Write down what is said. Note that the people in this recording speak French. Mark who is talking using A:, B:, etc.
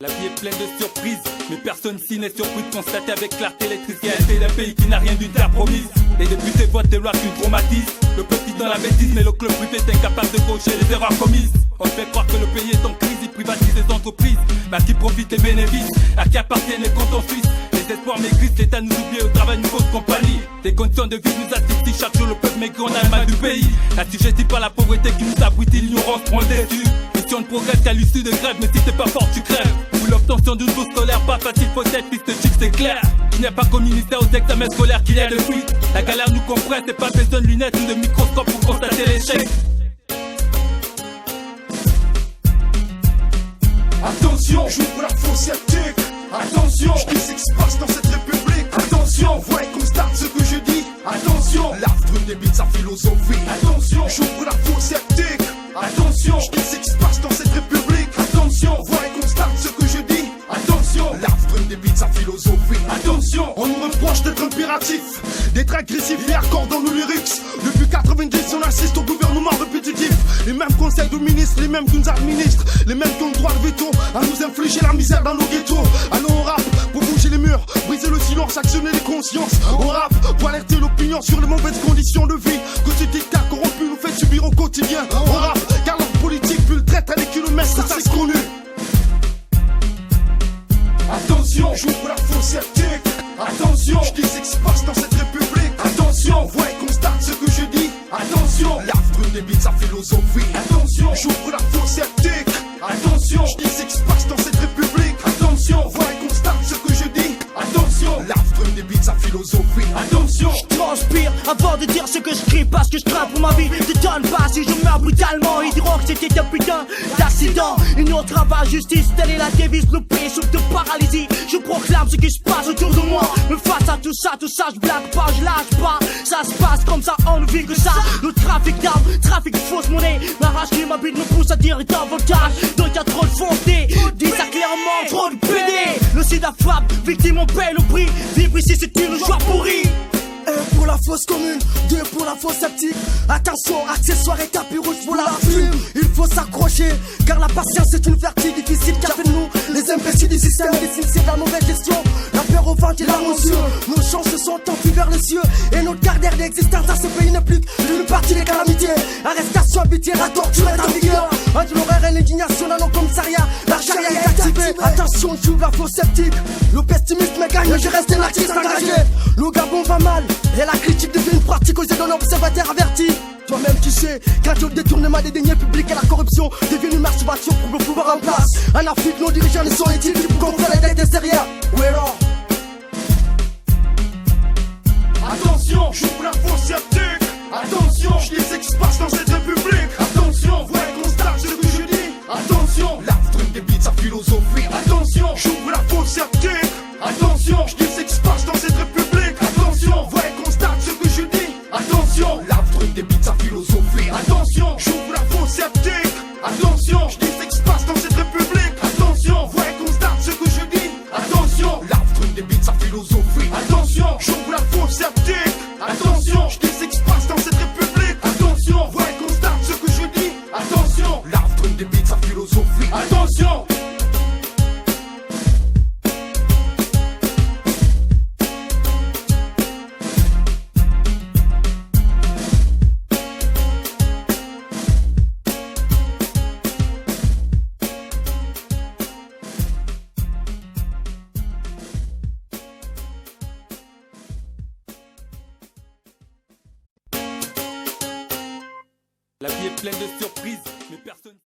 A: La vie est pleine de surprises, mais personne ici n'est surpris de constater avec clarté l'électricité d'un pays qui n'a rien d'une terre promise. Les députés votent des lois qui nous traumatisent. Le petit dans la bêtise, mais le club privé est incapable de gaucher les erreurs commises. On fait croire que le pays est en crise, il privatise les entreprises. Mais à qui profitent les bénéfices, à qui appartiennent les comptes en Suisse. Les espoirs maigrissent, l'État nous oublie, au travail nous pose compagnie. Des conditions de vie nous asphyxient, chaque jour le peuple maigrit, on a le mal du pays. Assujettis par la pauvreté qui nous abrite, l'ignorance prend le dessus. Mission ne progresse qu'à l'issue de grève, mais si t'es pas fort tu crèves. Ou l'obtention d'une bourse scolaire, pas facile, faut être piste chic, c'est clair. Il n'y a pas qu'au ministère aux examens scolaires qu'il y a de fuite. La galère nous compresse, c'est pas besoin de lunettes ou de microscope pour constater l'échec.
B: Attention, j'ouvre la fausse sceptique. Attention, je dis ce qui se passe dans cette république. Attention, ouais, constate ce que je dis. Attention, l'Afrique débite sa philosophie. Attention, j'ouvre la fausse sceptique. Attention, je dis ce qui se passe dans cette république. Attention, ouais, constate ce que je dis. Attention, l'Afrique débite sa philosophie. Attention, on nous reproche d'être impératif, d'être agressif et hardcore dans nos lyrics. Depuis 90, on assiste au gouvernement répétitif. Les mêmes conseils de ministres, les mêmes qui nous administrent, les mêmes qui ont le droit de veto à nous infliger la misère dans nos ghettos. Alors on rappe pour bouger les murs, briser le silence, actionner les consciences. On rappe pour alerter l'opinion sur les mauvaises conditions de vie que ce dictat corrompu nous fait subir au quotidien. On rappe car leur politique filtrette à des kilomètres, ça c'est connu. Attention, j'ouvre la fausse sceptique. Attention, je dis ce qui se passe dans cette république. Attention, ouais, constate ce que je dis. Attention, l'Afrique débite sa philosophie. Attention, j'ouvre la fausse sceptique. Attention, je dis ce qui se passe dans cette république. Attention, ouais, constate ce que je dis. Attention, l'Afrique débite sa philosophie. Attention,
C: je transpire avant de dire ce que je crie parce que je crains pour ma vie. T'étonnes pas si je meurs brutalement. Ils diront que c'était un putain d'accident. Une autre travail justice, telle est la devise. Le pays souffre de paralysie. Je proclame ce qui se passe autour de moi. Mais face à tout ça, je blague pas, je lâche pas. Ça se passe comme ça, on ne vit que ça. Le trafic d'armes, trafic de fausse monnaie. Ma rage qui m'habite me pousse à dire davantage. Donc y'a trop de fondé, dis ça clairement, trop de PD. Le sida frappe, victime on paie le prix. Vivre ici c'est une joie pourrie.
D: Pour la fausse commune, 2 pour la fausse sceptique. Attention, accessoires et tapis rouge pour la fume. Il faut s'accrocher, car la patience est une vertu difficile. Qu'a fait de nous les imbéciles du système médecine, c'est la mauvaise gestion. La peur au ventre et l'arme aux yeux. Nos chances sont enfuies vers les cieux. Et notre carrière d'existence à ce pays n'est plus qu'une partie des calamités. Arrestation habituelle, la torture est en vigueur. Entre l'horaire et l'indignation dans nos commissariats, la charia est activée. Attention, j'ouvre la fausse sceptique. Le pessimisme gagne, mais je reste un artiste engagé. Le Gabon va mal. Et la critique devient une pratique aux yeux d'un observateur averti. Toi-même tu sais, quand le détournement des deniers publics et la corruption devient une masturbation pour le pouvoir en place. En Afrique, nos dirigeants ne sont utiles pour qu'on fait les dettes derrière. Ouais, alors.
B: attention, j'ouvre la fausse sceptique. Attention, je dis ce qui se passe dans cette république. Attention, ouais, constate ce que je dis. Attention, l'Afrique débite sa philosophie. Attention, j'ouvre la fausse sceptique. Attention, je dis ce qui se passe dans cette république. Attention, ouais, constate ce que je dis. Attention, l'Afrique débite sa philosophie. Attention, j'ouvre la fausse sceptique. Attention, je dis ce qui se passe dans cette république. Attention, ouais, constate ce que je dis. Attention, l'Afrique débite sa philosophie. Attention, j'ouvre la fausse sceptique. Attention, je dis ce qui se passe dans cette république. Attention, ouais, constate ce que je dis. Attention, l'Afrique débite sa philosophie. Attention.
A: La vie est pleine de surprises, mais personne...